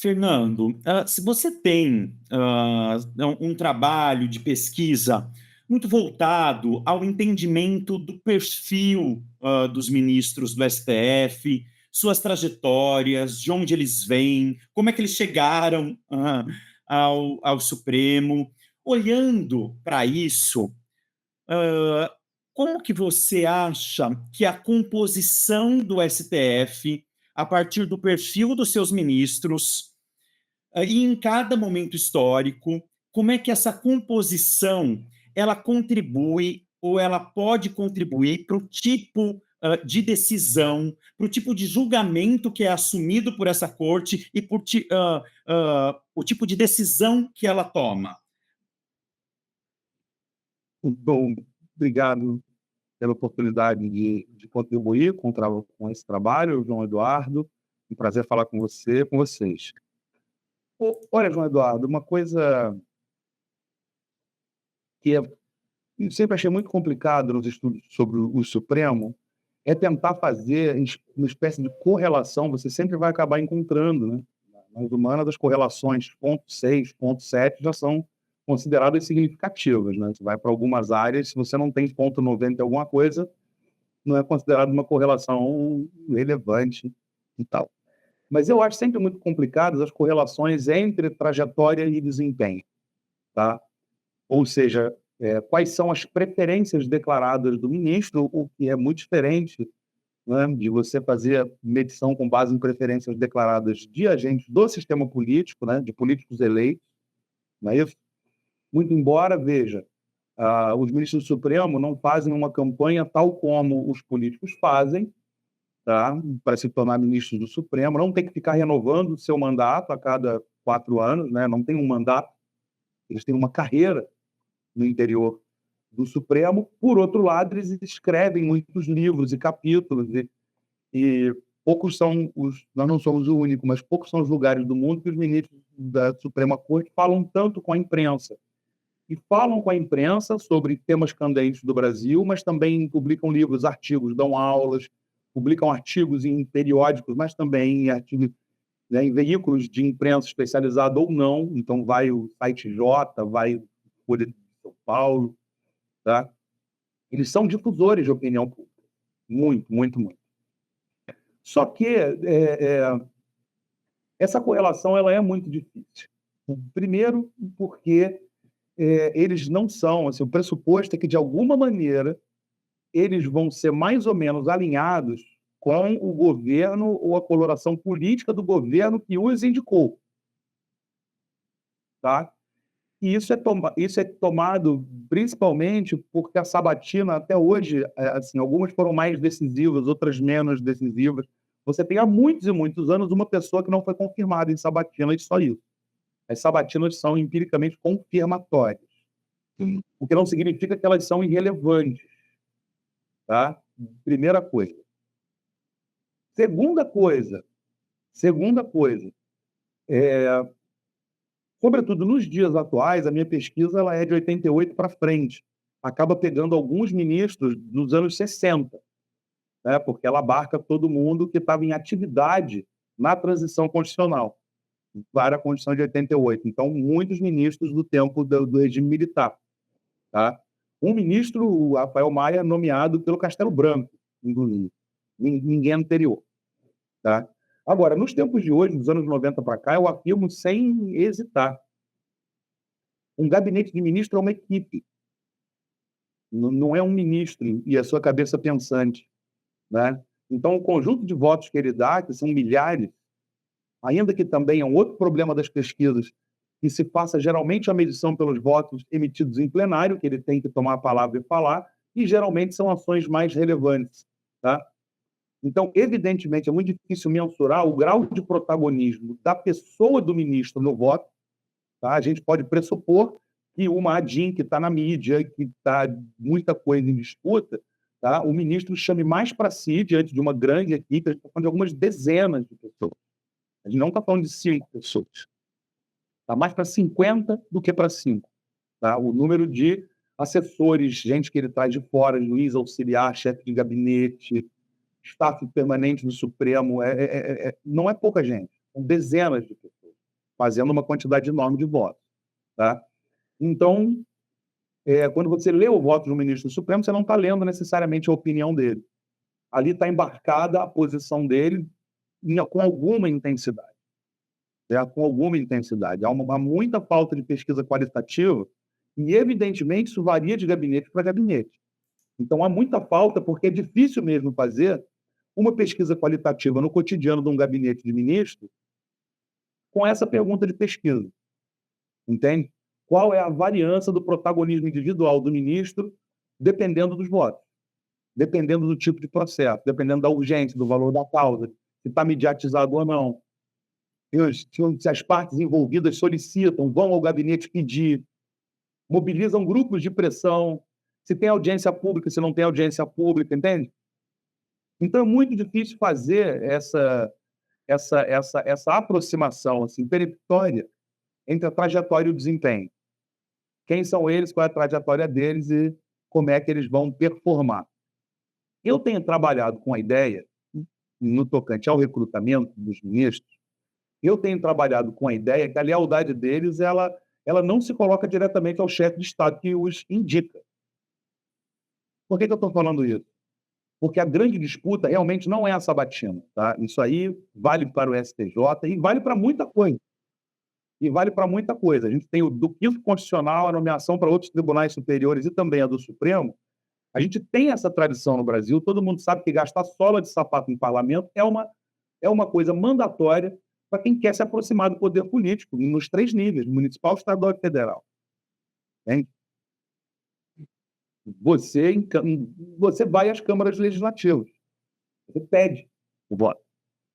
Fernando, se você tem um trabalho de pesquisa muito voltado ao entendimento do perfil dos ministros do STF, suas trajetórias, de onde eles vêm, como é que eles chegaram ao Supremo, olhando para isso, como que você acha que a composição do STF, a partir do perfil dos seus ministros, e em cada momento histórico, como é que essa composição ela contribui ou ela pode contribuir para o tipo de decisão, para o tipo de julgamento que é assumido por essa corte e por o tipo de decisão que ela toma? Bom, obrigado pela oportunidade de contribuir com esse trabalho, João Eduardo. Um prazer falar com você, com vocês. Olha, João Eduardo, uma coisa que eu sempre achei muito complicado nos estudos sobre o Supremo é tentar fazer uma espécie de correlação. Você sempre vai acabar encontrando, né? Nas humanas, as correlações ponto 6, ponto 7 já são consideradas significativas, né? Você vai para algumas áreas, se você não tem ponto 90 em alguma coisa, não é considerado uma correlação relevante e tal. Mas eu acho sempre muito complicadas as correlações entre trajetória e desempenho, tá? Ou seja, quais são as preferências declaradas do ministro, o que é muito diferente, né, de você fazer medição com base em preferências declaradas de agentes do sistema político, né, de políticos eleitos, não é isso? Muito embora, veja, os ministros do Supremo não fazem uma campanha tal como os políticos fazem, tá? Para se tornar ministros do Supremo, não tem que ficar renovando o seu mandato a cada 4 anos, né? Não tem um mandato, eles têm uma carreira no interior do Supremo. Por outro lado, eles escrevem muitos livros e capítulos, e poucos são nós não somos o único, mas poucos são os lugares do mundo que os ministros da Suprema Corte falam tanto com a imprensa. E falam com a imprensa sobre temas candentes do Brasil, mas também publicam livros, artigos, dão aulas, publicam artigos em periódicos, mas também em artigos, né, em veículos de imprensa especializada ou não. Então, vai o Site J, vai o Folha de São Paulo, tá? Eles são difusores de opinião pública. Muito, muito, muito. Só que essa correlação ela é muito difícil. Primeiro, porque eles não são, assim, o pressuposto é que, de alguma maneira, eles vão ser mais ou menos alinhados com o governo ou a coloração política do governo que os indicou, tá? E isso é tomado principalmente porque a sabatina, até hoje, assim, algumas foram mais decisivas, outras menos decisivas. Você tem há muitos e muitos anos uma pessoa que não foi confirmada em sabatina, e só isso. As sabatinas são empiricamente confirmatórias, o que não significa que elas são irrelevantes, tá? Primeira coisa. Segunda coisa, sobretudo nos dias atuais, a minha pesquisa ela é de 88 para frente. Acaba pegando alguns ministros dos anos 60, né, porque ela abarca todo mundo que estava em atividade na transição constitucional, para a Constituição de 88. Então, muitos ministros do tempo do regime militar. Tá? Um ministro, o Rafael Maia, nomeado pelo Castelo Branco, inclusive. Ninguém anterior. Tá? Agora, nos tempos de hoje, dos anos 90 para cá, eu afirmo sem hesitar. Um gabinete de ministro é uma equipe. Não é um ministro e a sua cabeça pensante. Né? Então, o conjunto de votos que ele dá, que são milhares, ainda que também é um outro problema das pesquisas, que se faça geralmente a medição pelos votos emitidos em plenário, que ele tem que tomar a palavra e falar, e geralmente são ações mais relevantes. Tá? Então, evidentemente, é muito difícil mensurar o grau de protagonismo da pessoa do ministro no voto. Tá? A gente pode pressupor que uma ADIM que está na mídia, que está muita coisa em disputa, tá? O ministro chame mais para si, diante de uma grande equipe, a gente está falando de algumas dezenas de pessoas. A gente não está falando de 5 pessoas. Está mais para 50 do que para 5. Tá? O número de assessores, gente que ele traz de fora, juiz auxiliar, chefe de gabinete, staff permanente do Supremo, não é pouca gente, são dezenas de pessoas. fazendo uma quantidade enorme de votos. Tá? Então, quando você lê o voto do ministro do Supremo, você não está lendo necessariamente a opinião dele. Ali está embarcada a posição dele com alguma intensidade. Com alguma intensidade. Há muita falta de pesquisa qualitativa e, evidentemente, isso varia de gabinete para gabinete. Então, há muita falta, porque é difícil mesmo fazer uma pesquisa qualitativa no cotidiano de um gabinete de ministro com essa pergunta de pesquisa. Entende? Qual é a variância do protagonismo individual do ministro dependendo dos votos, dependendo do tipo de processo, dependendo da urgência, do valor da causa, se está mediatizado ou não. Se as partes envolvidas solicitam, vão ao gabinete pedir, mobilizam grupos de pressão, se tem audiência pública, se não tem audiência pública, entende? Então é muito difícil fazer essa aproximação assim, peremptória entre a trajetória e o desempenho. Quem são eles, qual é a trajetória deles e como é que eles vão performar. Eu tenho trabalhado com a ideia, no tocante ao recrutamento dos ministros, eu tenho trabalhado com a ideia que a lealdade deles ela não se coloca diretamente ao chefe de Estado que os indica. Por que eu estou falando isso? Porque a grande disputa realmente não é a sabatina. Tá? Isso aí vale para o STJ e vale para muita coisa. A gente tem do quinto constitucional, a nomeação para outros tribunais superiores e também a do Supremo. A gente tem essa tradição no Brasil, todo mundo sabe que gastar sola de sapato em parlamento é uma coisa mandatória para quem quer se aproximar do poder político, nos 3 níveis, municipal, estadual e federal. Entende? Você vai às câmaras legislativas, você pede o voto,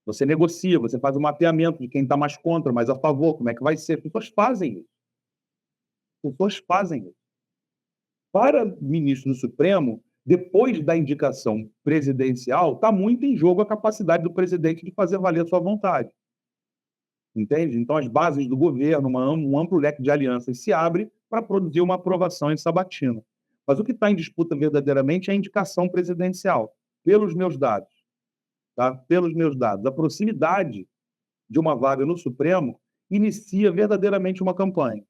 você negocia, você faz um mapeamento de quem está mais contra, mais a favor, como é que vai ser. As pessoas fazem isso. Para ministro do Supremo, depois da indicação presidencial, está muito em jogo a capacidade do presidente de fazer valer a sua vontade. Entende? Então, as bases do governo, um amplo leque de alianças se abre para produzir uma aprovação em sabatina. Mas o que está em disputa verdadeiramente é a indicação presidencial, pelos meus dados. Tá? Pelos meus dados. A proximidade de uma vaga no Supremo inicia verdadeiramente uma campanha.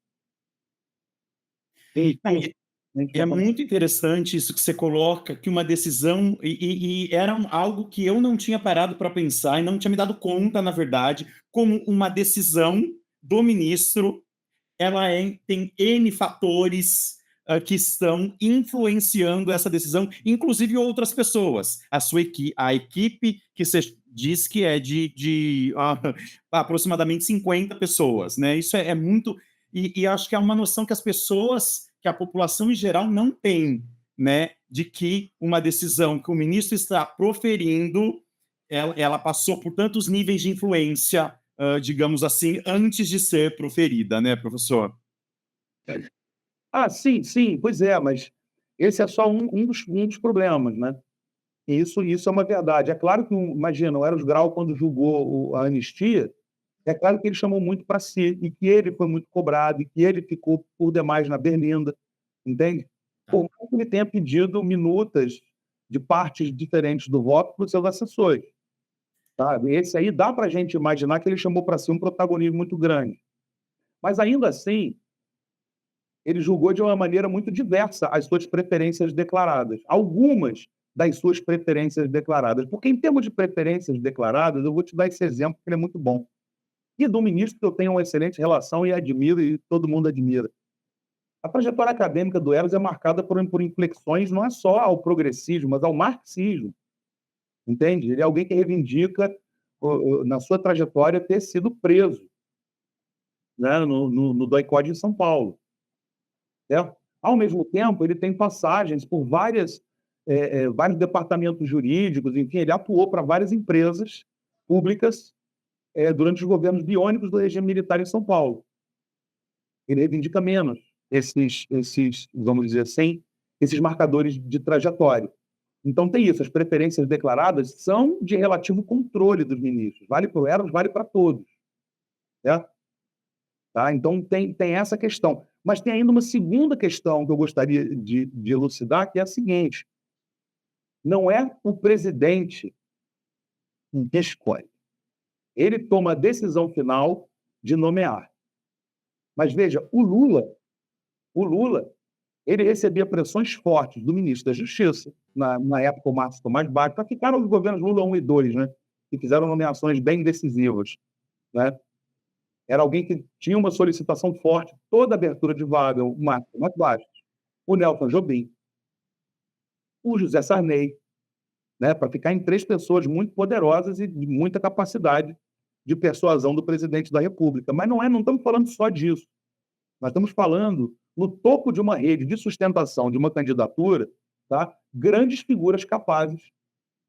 É muito interessante isso que você coloca, que uma decisão, e era algo que eu não tinha parado para pensar e não tinha me dado conta, na verdade, como uma decisão do ministro, tem N fatores que estão influenciando essa decisão, inclusive outras pessoas. A equipe que você diz que é de aproximadamente 50 pessoas, né? Isso é muito... E acho que é uma noção que que a população em geral não tem, né? De que uma decisão que o ministro está proferindo, ela passou por tantos níveis de influência, digamos assim, antes de ser proferida, né, professor? Sim, pois é, mas esse é só um dos problemas, né? Isso é uma verdade. É claro que, imagina, o Eros Grau, quando julgou a anistia, é claro que ele chamou muito para si, e que ele foi muito cobrado, e que ele ficou por demais na berlinda, entende? Por mais que ele tenha pedido minutas de partes diferentes do voto para os seus assessores. Sabe? Esse aí dá para a gente imaginar que ele chamou para si um protagonismo muito grande. Mas, ainda assim, ele julgou de uma maneira muito diversa as suas preferências declaradas. Algumas das suas preferências declaradas. Porque, em termos de preferências declaradas, eu vou te dar esse exemplo, que ele é muito bom. E do ministro que eu tenho uma excelente relação e admiro, e todo mundo admira. A trajetória acadêmica do Eros é marcada por inflexões não é só ao progressismo, mas ao marxismo. Entende? Ele é alguém que reivindica, na sua trajetória, ter sido preso, né, no DOI-CODE em São Paulo. Certo? Ao mesmo tempo, ele tem passagens por vários departamentos jurídicos, enfim, ele atuou para várias empresas públicas durante os governos biônicos do regime militar em São Paulo. Ele reivindica menos esses, vamos dizer assim, esses marcadores de trajetória. Então tem isso, as preferências declaradas são de relativo controle dos ministros. Vale para o Eros, vale para todos. Certo? Tá? Então tem essa questão. Mas tem ainda uma segunda questão que eu gostaria de elucidar, que é a seguinte: não é o presidente que escolhe. Ele toma a decisão final de nomear. Mas veja, o Lula, ele recebia pressões fortes do ministro da Justiça, na época o Márcio Tomás Bach, para ficar nos governos Lula 1 e 2, né? Que fizeram nomeações bem decisivas, né? Era alguém que tinha uma solicitação forte, toda abertura de vaga, o Márcio Tomás Bach, o Nelson Jobim, o José Sarney, né? Para ficar em 3 pessoas muito poderosas e de muita capacidade de persuasão do presidente da República. Mas não estamos falando só disso. Nós estamos falando, no topo de uma rede de sustentação de uma candidatura, tá? Grandes figuras capazes,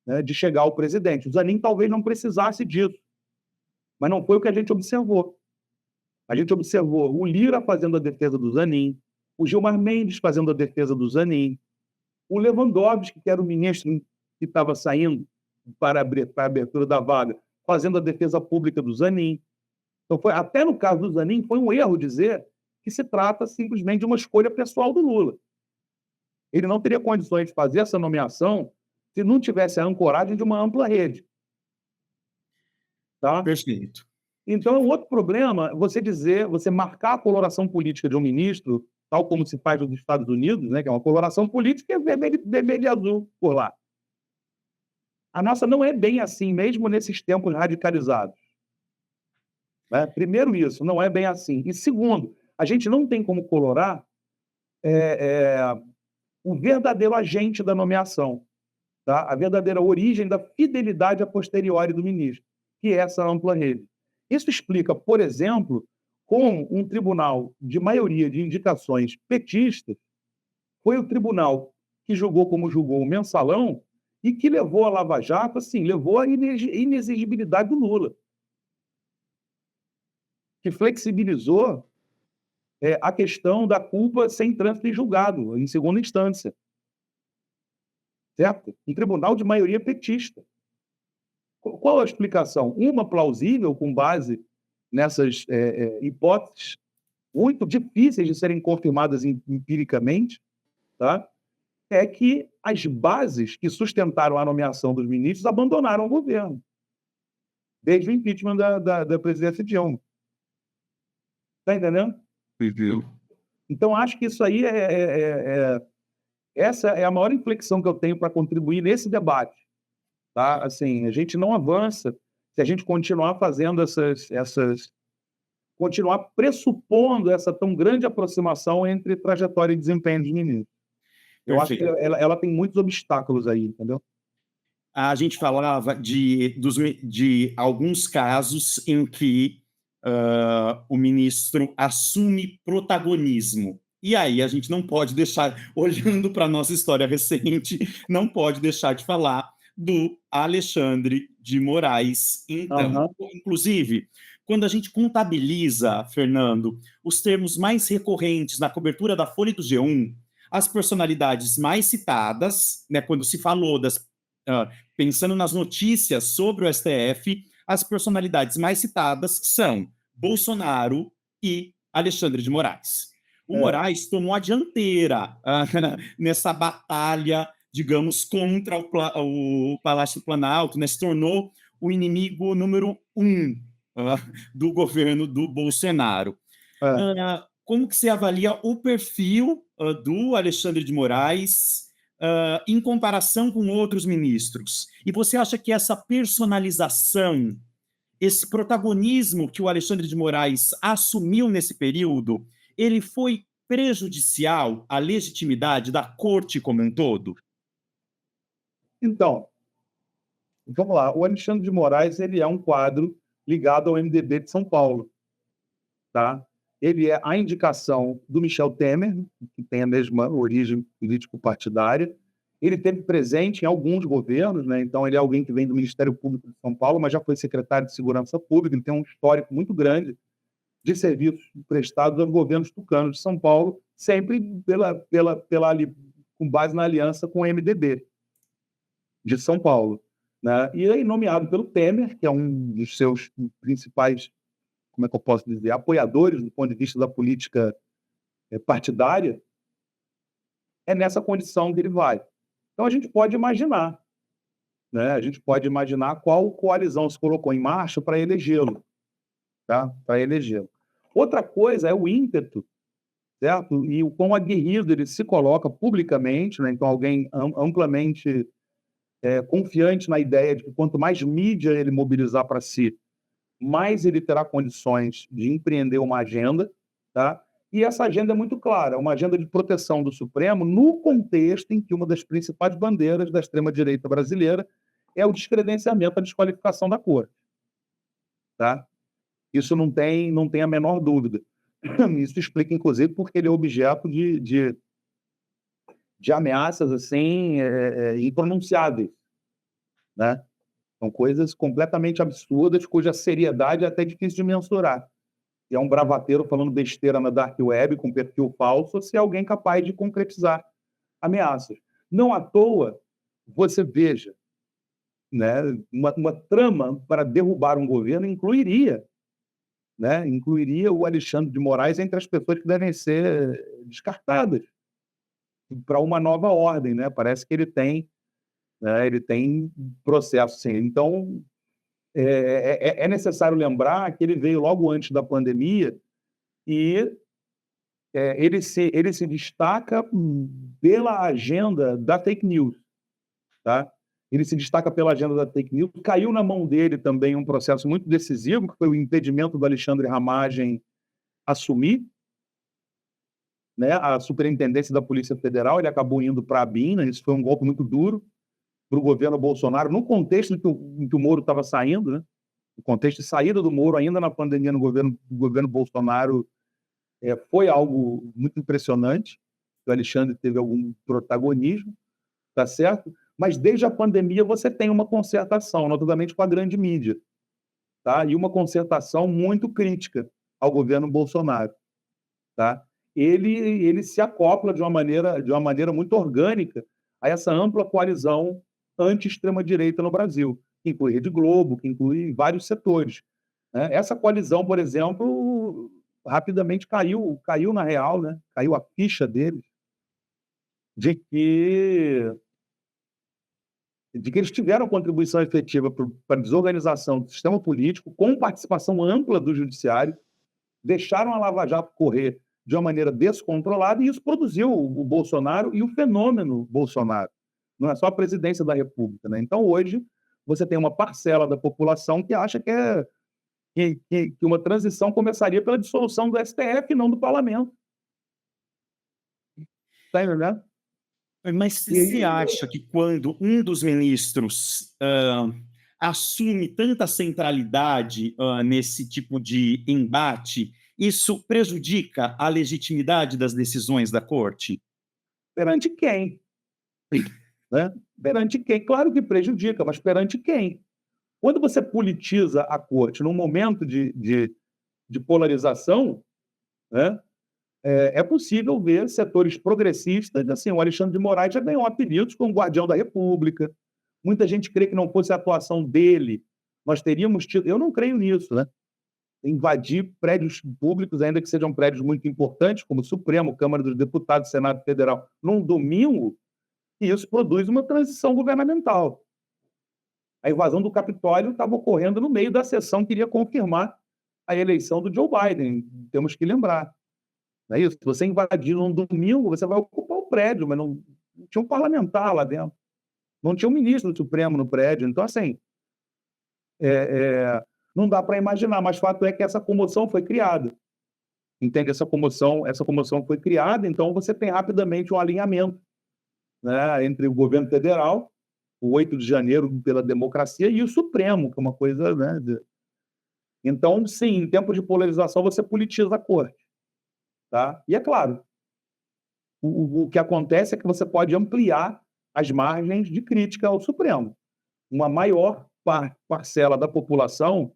né, de chegar ao presidente. O Zanin talvez não precisasse disso, mas não foi o que a gente observou. A gente observou o Lira fazendo a defesa do Zanin, o Gilmar Mendes fazendo a defesa do Zanin, o Lewandowski, que era o ministro que estava saindo para a abertura da vaga, fazendo a defesa pública do Zanin. Então, até no caso do Zanin, foi um erro dizer que se trata simplesmente de uma escolha pessoal do Lula. Ele não teria condições de fazer essa nomeação se não tivesse a ancoragem de uma ampla rede. Tá? Perfeito. Então, outro problema, você marcar a coloração política de um ministro, tal como se faz nos Estados Unidos, né, que é uma coloração política, é vermelho e azul por lá. A nossa não é bem assim, mesmo nesses tempos radicalizados. Né? Primeiro isso, não é bem assim. E segundo, a gente não tem como colorar o verdadeiro agente da nomeação, tá? A verdadeira origem da fidelidade a posteriori do ministro, que é essa ampla rede. Isso explica, por exemplo, como um tribunal de maioria de indicações petistas foi o tribunal que julgou como julgou o Mensalão e que levou a Lava Jato, assim, levou à inexigibilidade do Lula, que flexibilizou a questão da culpa sem trânsito em julgado, em segunda instância. Certo? Um tribunal de maioria petista. Qual a explicação? Uma plausível, com base nessas hipóteses muito difíceis de serem confirmadas empiricamente, tá? É que as bases que sustentaram a nomeação dos ministros abandonaram o governo, desde o impeachment da presidência Dilma. Está entendendo? Entendeu? Então, acho que isso aí essa é a maior inflexão que eu tenho para contribuir nesse debate. Tá? Assim, a gente não avança se a gente continuar fazendo continuar pressupondo essa tão grande aproximação entre trajetória e desempenho dos ministros. Eu acho que ela tem muitos obstáculos aí, entendeu? A gente falava de alguns casos em que o ministro assume protagonismo. E aí a gente não pode deixar, olhando para a nossa história recente, não pode deixar de falar do Alexandre de Moraes. Então, inclusive, quando a gente contabiliza, Fernando, os termos mais recorrentes na cobertura da Folha do G1, as personalidades mais citadas, né, quando se falou pensando nas notícias sobre o STF, as personalidades mais citadas são Bolsonaro e Alexandre de Moraes. O Moraes tomou a dianteira nessa batalha, digamos, contra o Palácio do Planalto, né? Se tornou o inimigo número 1 do governo do Bolsonaro. Como que você avalia o perfil do Alexandre de Moraes em comparação com outros ministros? E você acha que essa personalização, esse protagonismo que o Alexandre de Moraes assumiu nesse período, ele foi prejudicial à legitimidade da corte como um todo? Então, vamos lá. O Alexandre de Moraes ele é um quadro ligado ao MDB de São Paulo. Tá? Ele é a indicação do Michel Temer, que tem a mesma origem político-partidária. Ele esteve presente em alguns governos, né? Então ele é alguém que vem do Ministério Público de São Paulo, mas já foi secretário de Segurança Pública, ele tem um histórico muito grande de serviços prestados aos governos tucanos de São Paulo, sempre com base na aliança com o MDB de São Paulo. Né? E é nomeado pelo Temer, que é um dos seus principais, como é que eu posso dizer, apoiadores do ponto de vista da política partidária. É nessa condição que ele vai. Então a gente pode imaginar, né? A gente pode imaginar qual coalizão se colocou em marcha para elegê-lo. tá? Para elegê-lo. Outra coisa é o ímpeto, certo? E o quão aguerrido ele se coloca publicamente, né? Então, alguém amplamente confiante na ideia de que quanto mais mídia ele mobilizar para si, mais ele terá condições de empreender uma agenda, tá? E essa agenda é muito clara, uma agenda de proteção do Supremo no contexto em que uma das principais bandeiras da extrema-direita brasileira é o descredenciamento, a desqualificação da Corte, tá? Isso não tem a menor dúvida. Isso explica, inclusive, porque ele é objeto de ameaças assim impronunciáveis, né? São coisas completamente absurdas, cuja seriedade é até difícil de mensurar. E é um bravateiro falando besteira na Dark Web, com perfil falso, se é alguém capaz de concretizar ameaças. Não à toa, você veja, né, uma trama para derrubar um governo incluiria, né, incluiria o Alexandre de Moraes entre as pessoas que devem ser descartadas para uma nova ordem, né? Parece que ele tem, né, ele tem processo, sim. Então, é necessário lembrar que ele veio logo antes da pandemia e ele se destaca pela agenda da fake news, tá? Ele se destaca pela agenda da fake news. Caiu na mão dele também um processo muito decisivo, que foi o impedimento do Alexandre Ramagem assumir, né, a superintendência da Polícia Federal. Ele acabou indo para a BIM, né? Isso foi um golpe muito duro para o governo Bolsonaro, no contexto em que o Moro estava saindo, né? No contexto de saída do Moro, ainda na pandemia, no governo Bolsonaro, foi algo muito impressionante. O Alexandre teve algum protagonismo, tá certo? Mas desde a pandemia você tem uma concertação, notadamente com a grande mídia, tá? E uma concertação muito crítica ao governo Bolsonaro, tá? Ele se acopla de uma maneira muito orgânica a essa ampla coalizão anti-extrema-direita no Brasil, que inclui Rede Globo, que inclui vários setores, né? Essa coalizão, por exemplo, rapidamente caiu na real, né? Caiu a ficha deles de que eles tiveram contribuição efetiva para a desorganização do sistema político, com participação ampla do judiciário, deixaram a Lava Jato correr de uma maneira descontrolada, e isso produziu o Bolsonaro e o fenômeno Bolsonaro. Não é só a presidência da República, né? Então, hoje, você tem uma parcela da população que acha que uma transição começaria pela dissolução do STF e não do parlamento. Está entendendo? Mas E você acha que quando um dos ministros assume tanta centralidade nesse tipo de embate, isso prejudica a legitimidade das decisões da corte? perante quem? Né? Perante quem? Claro que prejudica, mas perante quem? Quando você politiza a corte num momento de polarização, né, é possível ver setores progressistas, assim, o Alexandre de Moraes já ganhou apelidos como guardião da República. Muita gente crê que não fosse a atuação dele, nós teríamos tido. Eu não creio nisso, né? Invadir prédios públicos, ainda que sejam prédios muito importantes, como o Supremo, Câmara dos Deputados, Senado Federal, num domingo, e isso produz uma transição governamental. A invasão do Capitólio estava ocorrendo no meio da sessão que iria confirmar a eleição do Joe Biden, temos que lembrar. Não é isso? Se você invadir num domingo, você vai ocupar o prédio, mas não tinha um parlamentar lá dentro, não tinha um ministro do Supremo no prédio. Então, assim, não dá para imaginar, mas fato é que essa comoção foi criada. Entende? Essa comoção foi criada, então você tem rapidamente um alinhamento, né, entre o governo federal, o 8 de janeiro pela democracia, e o Supremo, que é uma coisa, né? Então, sim, em tempo de polarização, você politiza a corte, tá? E é claro, o que acontece é que você pode ampliar as margens de crítica ao Supremo. Uma maior parcela da população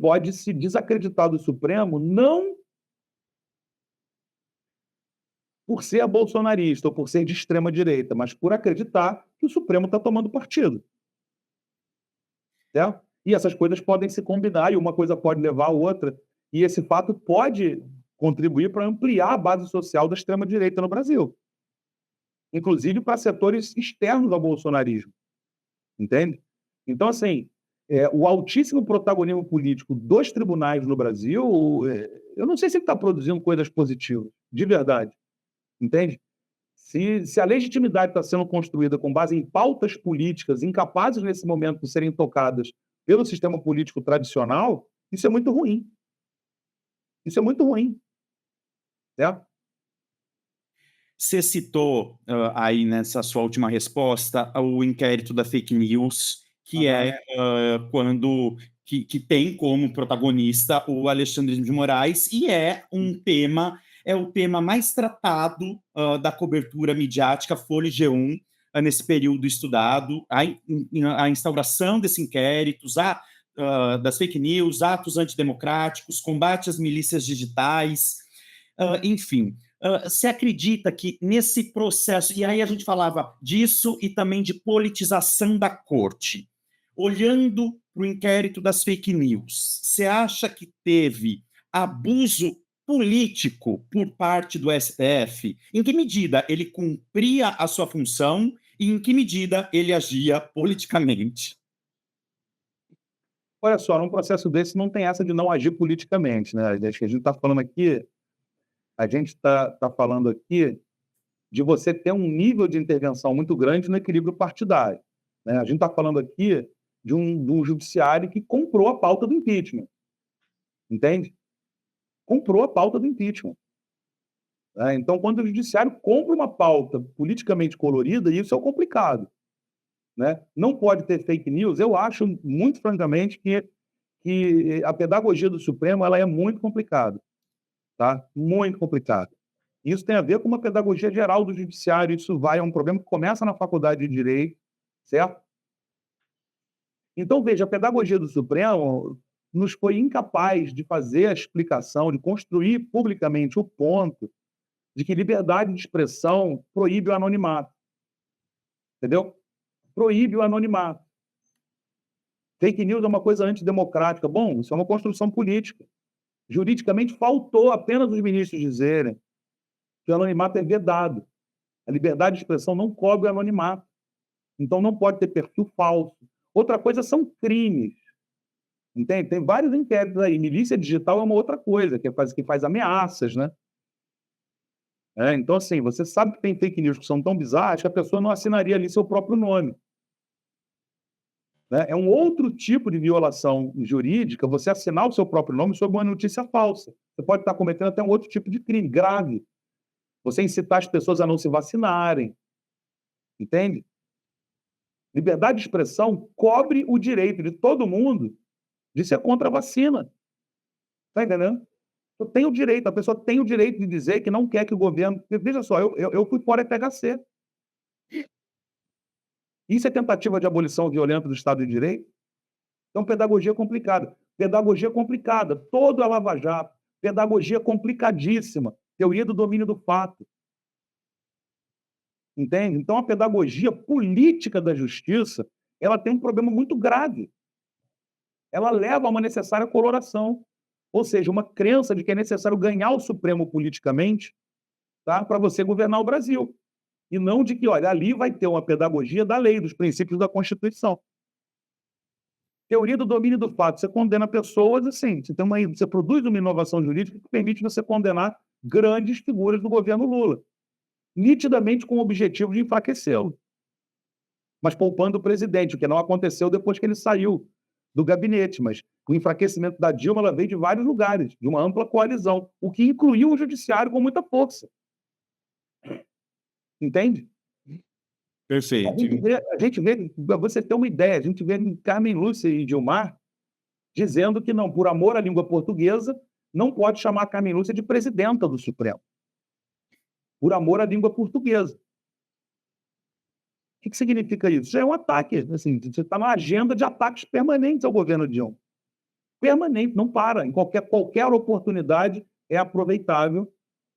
pode se desacreditar do Supremo, não por ser bolsonarista ou por ser de extrema direita, mas por acreditar que o Supremo está tomando partido. Certo? E essas coisas podem se combinar, e uma coisa pode levar a outra, e esse fato pode contribuir para ampliar a base social da extrema direita no Brasil, inclusive para setores externos ao bolsonarismo, entende? Então, assim, o altíssimo protagonismo político dos tribunais no Brasil, eu não sei se ele está produzindo coisas positivas, de verdade, entende? Se a legitimidade está sendo construída com base em pautas políticas incapazes nesse momento de serem tocadas pelo sistema político tradicional, isso é muito ruim. Isso é muito ruim, certo? Você citou aí nessa sua última resposta o inquérito da fake news, que é quando que tem como protagonista o Alexandre de Moraes, e é o tema mais tratado da cobertura midiática Folha e G1 nesse período estudado, a instauração desse inquérito, das fake news, atos antidemocráticos, combate às milícias digitais, enfim. Você acredita que nesse processo, e aí a gente falava disso e também de politização da corte, olhando para o inquérito das fake news, você acha que teve abuso político por parte do STF? Em que medida ele cumpria a sua função e em que medida ele agia politicamente? Olha só, num processo desse não tem essa de não agir politicamente, né? Acho que a gente está falando aqui, de você ter um nível de intervenção muito grande no equilíbrio partidário, né? A gente está falando aqui de um judiciário que comprou a pauta do impeachment, entende? Comprou a pauta do impeachment. Né? Então, quando o judiciário compra uma pauta politicamente colorida, isso é complicado. Né? Não pode ter fake news. Eu acho, muito francamente, que a pedagogia do Supremo ela é muito complicada. Tá? Muito complicada. Isso tem a ver com uma pedagogia geral do judiciário. É um problema que começa na faculdade de Direito, certo? Então, veja, a pedagogia do Supremo nos foi incapaz de fazer a explicação, de construir publicamente o ponto de que liberdade de expressão proíbe o anonimato. Entendeu? Proíbe o anonimato. Fake news é uma coisa antidemocrática. Bom, isso é uma construção política. Juridicamente, faltou apenas os ministros dizerem que o anonimato é vedado. A liberdade de expressão não cobre o anonimato. Então, não pode ter perfil falso. Outra coisa são crimes. Entende? Tem vários inquéritos aí. Milícia digital é uma outra coisa, que faz ameaças, né? Então, assim, você sabe que tem fake news que são tão bizarras que a pessoa não assinaria ali seu próprio nome. Né? É um outro tipo de violação jurídica você assinar o seu próprio nome sobre uma notícia falsa. Você pode estar cometendo até um outro tipo de crime grave. Você incitar as pessoas a não se vacinarem. Entende? Liberdade de expressão cobre o direito de todo mundo de ser contra a vacina. Está entendendo? A pessoa tem o direito de dizer que não quer que o governo... Veja só, eu fui fora FHC. Isso é tentativa de abolição violenta do Estado de Direito? Então, pedagogia complicada. Pedagogia complicada. Todo a Lava Jato. Pedagogia complicadíssima. Teoria do domínio do fato. Entende? Então, a pedagogia política da justiça, ela tem um problema muito grave. Ela leva a uma necessária coloração. Ou seja, uma crença de que é necessário ganhar o Supremo politicamente, tá, para você governar o Brasil. E não de que, olha, ali vai ter uma pedagogia da lei, dos princípios da Constituição. Teoria do domínio do fato. Você condena pessoas assim, você produz uma inovação jurídica que permite você condenar grandes figuras do governo Lula, nitidamente com o objetivo de enfraquecê-lo, mas poupando o presidente, o que não aconteceu depois que ele saiu do gabinete. Mas o enfraquecimento da Dilma ela veio de vários lugares, de uma ampla coalizão, o que incluiu o judiciário com muita força. Entende? Perfeito. Pra você ter uma ideia, a gente vê Carmen Lúcia e Gilmar dizendo que não, por amor à língua portuguesa, não pode chamar Carmen Lúcia de presidenta do Supremo. Por amor à língua portuguesa. O que significa isso? Já é um ataque. Assim, você está numa agenda de ataques permanentes ao governo Dilma. Permanente, não para. Em qualquer oportunidade é aproveitável,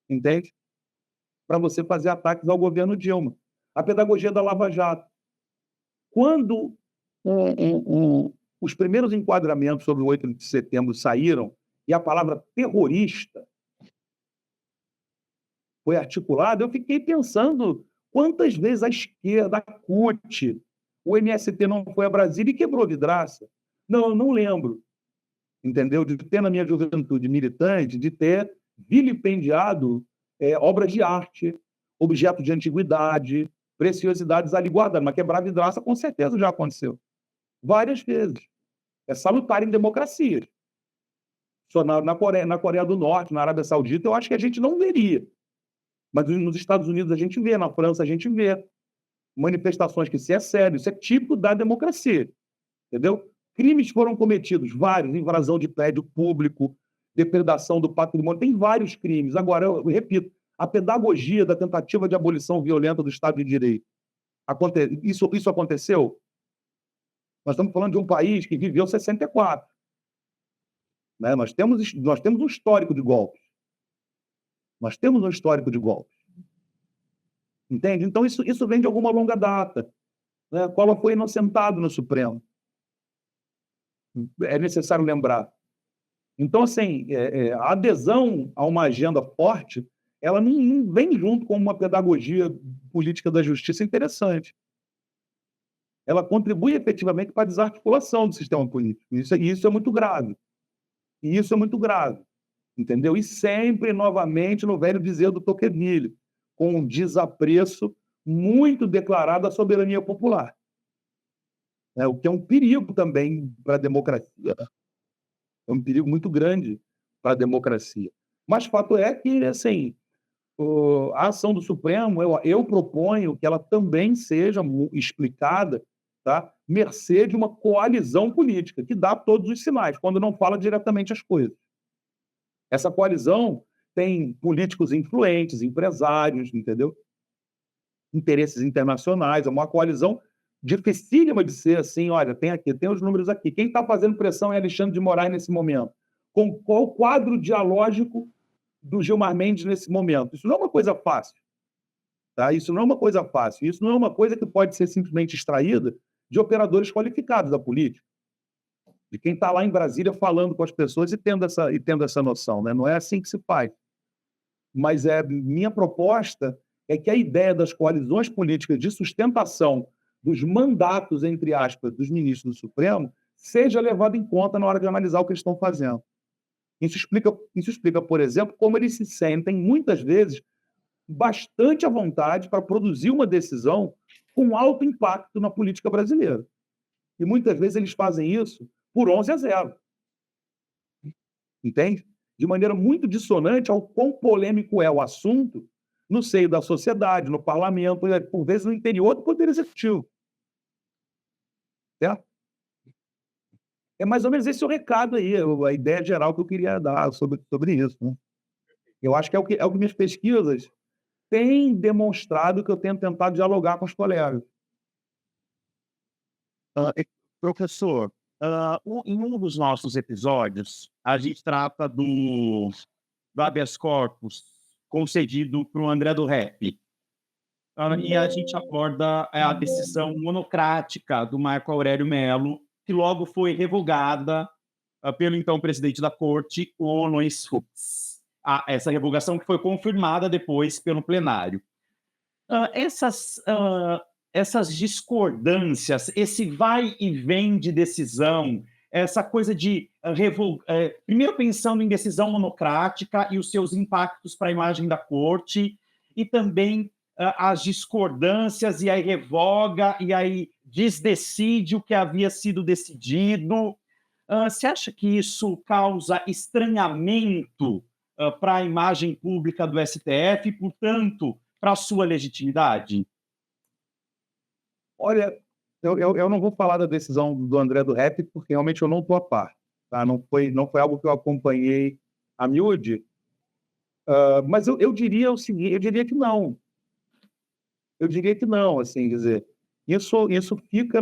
entende? Para você fazer ataques ao governo Dilma. A pedagogia da Lava Jato. Quando os primeiros enquadramentos sobre o 8 de setembro saíram e a palavra terrorista foi articulada, eu fiquei pensando quantas vezes a esquerda, a CUT, o MST não foi a Brasília e quebrou vidraça. Não, eu não lembro, entendeu? De ter na minha juventude militante, de ter vilipendiado obras de arte, objetos de antiguidade, preciosidades ali guardadas. Mas quebrar vidraça, com certeza, já aconteceu. Várias vezes. É salutar em democracias. Só na Coreia do Norte, na Arábia Saudita, eu acho que a gente não veria. Mas nos Estados Unidos a gente vê, na França a gente vê manifestações que isso é sério, isso é típico da democracia, entendeu? Crimes foram cometidos, vários, invasão de prédio público, depredação do patrimônio, tem vários crimes. Agora, eu repito, a pedagogia da tentativa de abolição violenta do Estado de Direito, isso aconteceu? Nós estamos falando de um país que viveu 64. Né? Nós temos um histórico de golpes. Nós temos um histórico de golpes. Entende? Então, isso vem de alguma longa data. Né? Collor foi inocentado no Supremo. É necessário lembrar. Então, assim, a adesão a uma agenda forte, ela não vem junto com uma pedagogia política da justiça interessante. Ela contribui efetivamente para a desarticulação do sistema político. Isso é muito grave. E isso é muito grave. Entendeu? E sempre, novamente, no velho dizer do Tocqueville, com um desapreço muito declarado à soberania popular. O que é um perigo também para a democracia. É um perigo muito grande para a democracia. Mas fato é que, assim, a ação do Supremo, eu proponho que ela também seja explicada, tá? Mercê de uma coalizão política, que dá todos os sinais, quando não fala diretamente as coisas. Essa coalizão tem políticos influentes, empresários, entendeu? Interesses internacionais, é uma coalizão dificílima de ser assim, olha, tem os números aqui. Quem está fazendo pressão é Alexandre de Moraes nesse momento. Com qual o quadro dialógico do Gilmar Mendes nesse momento? Isso não é uma coisa fácil. Tá? Isso não é uma coisa fácil. Isso não é uma coisa que pode ser simplesmente extraída de operadores qualificados da política. De quem está lá em Brasília falando com as pessoas e tendo essa noção. Né? Não é assim que se faz. Mas minha proposta é que a ideia das coalizões políticas de sustentação dos mandatos, entre aspas, dos ministros do Supremo, seja levada em conta na hora de analisar o que eles estão fazendo. Isso explica, por exemplo, como eles se sentem, muitas vezes, bastante à vontade para produzir uma decisão com alto impacto na política brasileira. E muitas vezes eles fazem isso por 11-0. Entende? De maneira muito dissonante ao quão polêmico é o assunto no seio da sociedade, no parlamento, por vezes no interior do Poder Executivo. Certo? É mais ou menos esse o recado aí, a ideia geral que eu queria dar sobre isso. Né? Eu acho que é o que minhas pesquisas têm demonstrado, que eu tenho tentado dialogar com os colegas. Professor, em um dos nossos episódios, a gente trata do habeas corpus concedido para o André do Rep. E a gente aborda a decisão monocrática do Marco Aurélio Melo, que logo foi revogada pelo então presidente da corte, o Olois Fux. Essa revogação que foi confirmada depois pelo plenário. Essas discordâncias, esse vai e vem de decisão, essa coisa de primeiro pensando em decisão monocrática e os seus impactos para a imagem da corte, e também as discordâncias, e aí revoga, e aí desdecide o que havia sido decidido. Você acha que isso causa estranhamento para a imagem pública do STF e, portanto, para a sua legitimidade? Olha, eu não vou falar da decisão do André do Rep, porque realmente eu não estou a par. Tá? Não foi algo que eu acompanhei a miúde, mas eu diria o seguinte, eu diria que não. Eu diria que não, assim, quer dizer, isso fica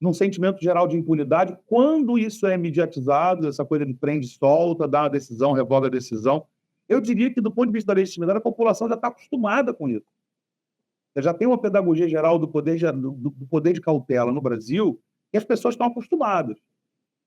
num sentimento geral de impunidade quando isso é mediatizado, essa coisa de prende e solta, dá uma decisão, revoga a decisão. Eu diria que, do ponto de vista da legitimidade, a população já está acostumada com isso. Já tem uma pedagogia geral do poder de cautela no Brasil e as pessoas estão acostumadas.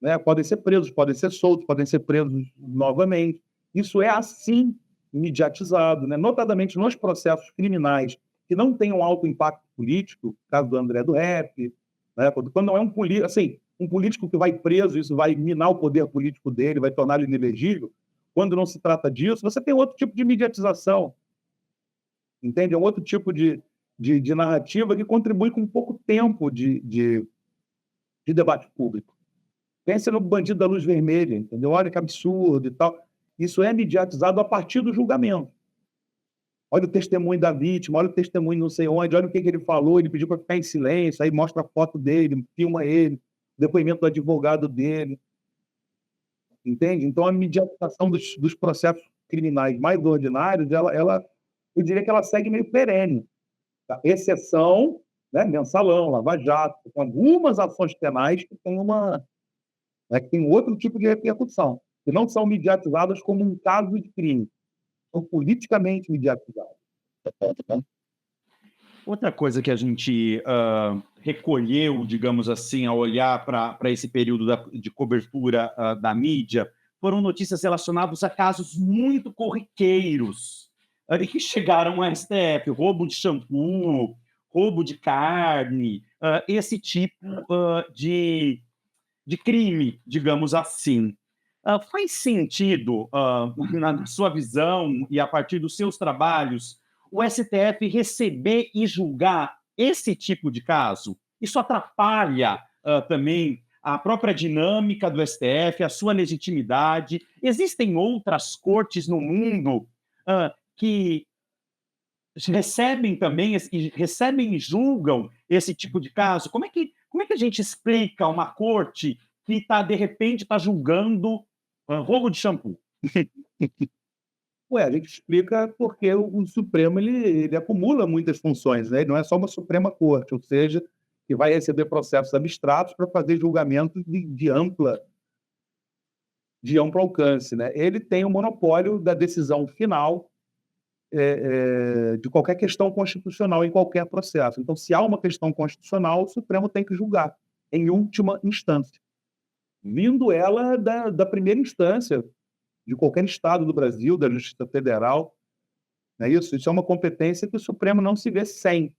Né? Podem ser presos, podem ser soltos, podem ser presos novamente. Isso é assim mediatizado, né? Notadamente nos processos criminais que não tenham alto impacto político, caso do André do Rep, né? Quando não é um político, assim, um político que vai preso, isso vai minar o poder político dele, vai torná-lo inelegível. Quando não se trata disso, você tem outro tipo de mediatização, entende? É um outro tipo de narrativa que contribui com pouco tempo de debate público. Pensa no bandido da luz vermelha, entendeu? Olha que absurdo e tal. Isso é mediatizado a partir do julgamento. Olha o testemunho da vítima, olha o testemunho não sei onde, olha o que ele falou, ele pediu para ficar em silêncio, aí mostra a foto dele, filma ele, depoimento do advogado dele, entende? Então, a mediatização dos processos criminais mais ordinários, eu diria que ela segue meio perene. Tá? Exceção, né, mensalão, lava-jato, com algumas ações penais que tem outro tipo de repercussão, que não são mediatizadas como um caso de crime, são politicamente mediatizadas. Outra coisa que a gente recolheu, digamos assim, ao olhar para esse período de cobertura da mídia, foram notícias relacionadas a casos muito corriqueiros que chegaram ao STF, roubo de shampoo, roubo de carne, esse tipo de crime, digamos assim. Faz sentido, na sua visão e a partir dos seus trabalhos, o STF receber e julgar esse tipo de caso? Isso atrapalha também a própria dinâmica do STF, a sua legitimidade? Existem outras cortes no mundo que recebem também recebem e julgam esse tipo de caso? Como é que a gente explica uma corte que de repente está julgando roubo de shampoo? A gente explica porque o Supremo ele acumula muitas funções, né? Ele não é só uma Suprema Corte, ou seja, que vai receber processos abstratos para fazer julgamentos de amplo alcance, né? Ele tem o monopólio da decisão final de qualquer questão constitucional em qualquer processo. Então, se há uma questão constitucional, o Supremo tem que julgar em última instância, vindo ela da primeira instância de qualquer estado do Brasil, da Justiça Federal. Não é isso? Isso é uma competência que o Supremo não se vê sem.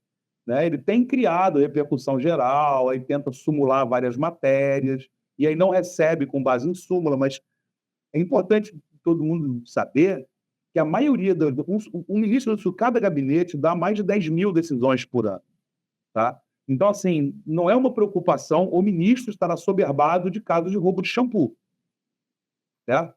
Né? Ele tem criado repercussão geral, aí tenta sumular várias matérias, e aí não recebe com base em súmula, mas é importante todo mundo saber que a maioria o ministro de cada gabinete dá mais de 10 mil decisões por ano. Tá? Então, assim, não é uma preocupação o ministro estar assoberbado de casos de roubo de shampoo. Né?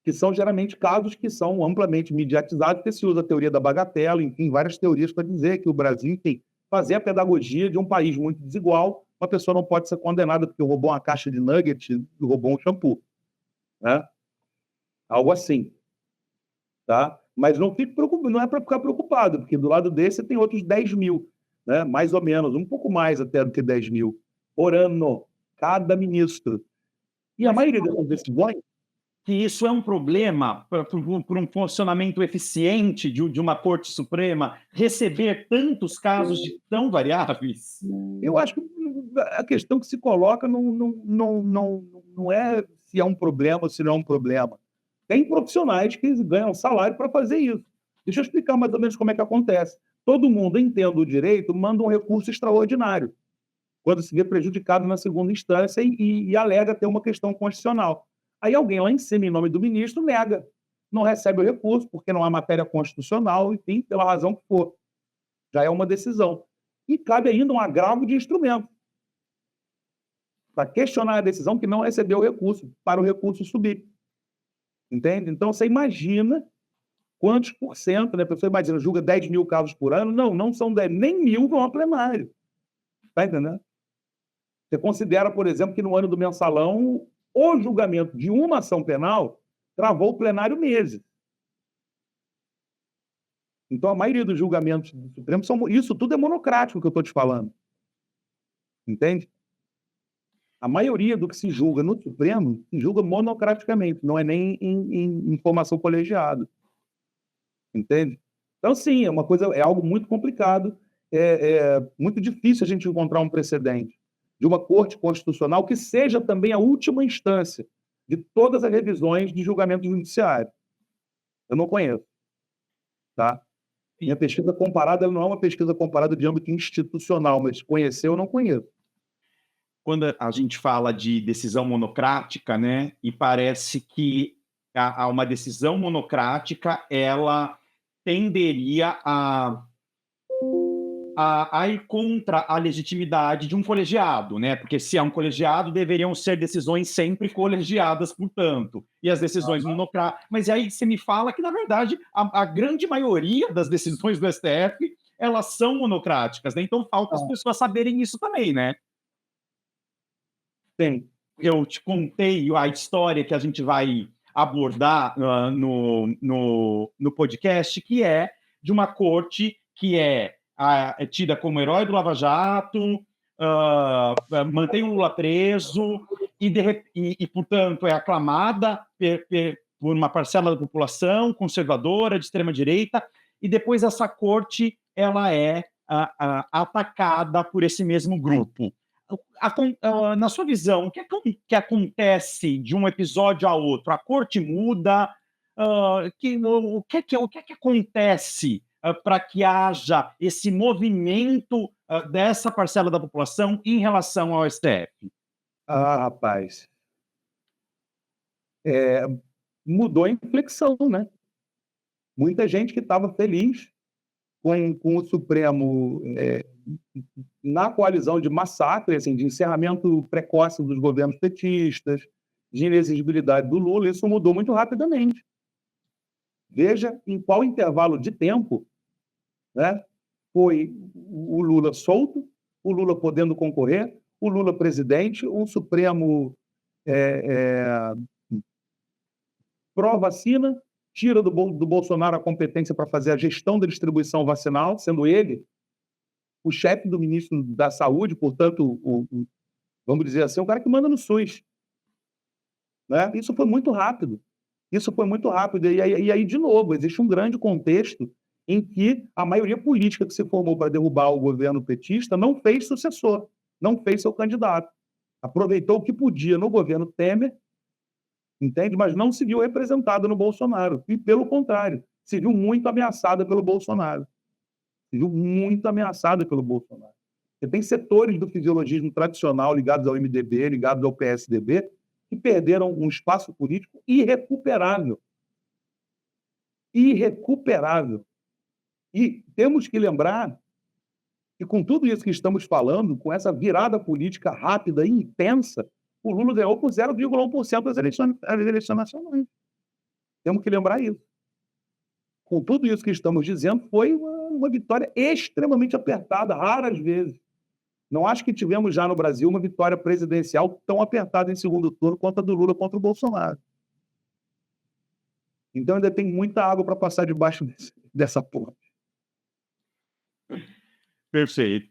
Que são geralmente casos que são amplamente mediatizados, porque se usa a teoria da bagatela, enfim, várias teorias para dizer que o Brasil, enfim, fazer a pedagogia de um país muito desigual, uma pessoa não pode ser condenada porque roubou uma caixa de nugget e roubou um shampoo. Né? Algo assim. Tá? Mas não é para ficar preocupado, porque do lado desse tem outros 10 mil, né? Mais ou menos, um pouco mais até do que 10 mil, por ano, cada ministro. E a maioria dessas decisões que isso é um problema para um funcionamento eficiente de uma Corte Suprema, receber tantos casos tão variáveis? Eu acho que a questão que se coloca não é se é um problema ou se não é um problema. Tem profissionais que ganham salário para fazer isso. Deixa eu explicar mais ou menos como é que acontece. Todo mundo, entende o direito, manda um recurso extraordinário, quando se vê prejudicado na segunda instância e alega ter uma questão constitucional. Aí alguém lá em cima, em nome do ministro, nega, não recebe o recurso, porque não há matéria constitucional, enfim, pela razão que for. Já é uma decisão. E cabe ainda um agravo de instrumento para questionar a decisão que não recebeu o recurso, para o recurso subir. Entende? Então, você imagina quantos por cento, né? A pessoa imagina, julga 10 mil casos por ano. Não são 10, nem 1.000 vão a plenário. Está entendendo? Você considera, por exemplo, que no ano do mensalão, o julgamento de uma ação penal travou o plenário meses. Então, a maioria dos julgamentos do Supremo isso tudo é monocrático que eu estou te falando. Entende? A maioria do que se julga no Supremo se julga monocraticamente, não é nem em formação colegiada. Entende? Então, sim, é algo muito complicado, é muito difícil a gente encontrar um precedente de uma Corte Constitucional que seja também a última instância de todas as revisões de julgamento judiciário. Eu não conheço. Tá? Minha pesquisa comparada não é uma pesquisa comparada de âmbito institucional, mas conhecer eu não conheço. quando a gente fala de decisão monocrática, né, e parece que uma decisão monocrática, ela tenderia a ir contra a legitimidade de um colegiado, né? Porque se é um colegiado, deveriam ser decisões sempre colegiadas, portanto, e as decisões monocráticas. Mas aí você me fala que, na verdade, a grande maioria das decisões do STF, elas são monocráticas, né? Então falta as pessoas saberem isso também, né? Tem. Eu te contei a história que a gente vai abordar no podcast, que é de uma corte que é tida como herói do Lava Jato, mantém o Lula preso e, portanto, é aclamada por uma parcela da população conservadora, de extrema-direita, e depois essa corte ela é atacada por esse mesmo grupo. Na sua visão, o que acontece de um episódio a outro? A corte muda? O que acontece para que haja esse movimento dessa parcela da população em relação ao STF? Rapaz, mudou a inflexão, né? Muita gente que estava feliz com o Supremo na coalizão de massacre, assim, de encerramento precoce dos governos petistas, de inexigibilidade do Lula, isso mudou muito rapidamente. Veja em qual intervalo de tempo, né, foi o Lula solto, o Lula podendo concorrer, o Lula presidente, um Supremo pró-vacina, tira do Bolsonaro a competência para fazer a gestão da distribuição vacinal, sendo ele o chefe do ministro da Saúde, portanto, vamos dizer assim, o cara que manda no SUS. Né? Isso foi muito rápido. E aí, de novo, existe um grande contexto em que a maioria política que se formou para derrubar o governo petista não fez sucessor, não fez seu candidato. Aproveitou o que podia no governo Temer, entende? Mas não se viu representada no Bolsonaro. E, pelo contrário, se viu muito ameaçada pelo Bolsonaro. Você tem setores do fisiologismo tradicional ligados ao MDB, ligados ao PSDB, que perderam um espaço político irrecuperável. Irrecuperável. E temos que lembrar que, com tudo isso que estamos falando, com essa virada política rápida e intensa, o Lula ganhou por 0,1% das eleições nacionais. Temos que lembrar isso. Com tudo isso que estamos dizendo, foi uma vitória extremamente apertada, raras vezes. Não acho que tivemos já no Brasil uma vitória presidencial tão apertada em segundo turno quanto a do Lula contra o Bolsonaro. Então ainda tem muita água para passar debaixo dessa ponte. Perfeito.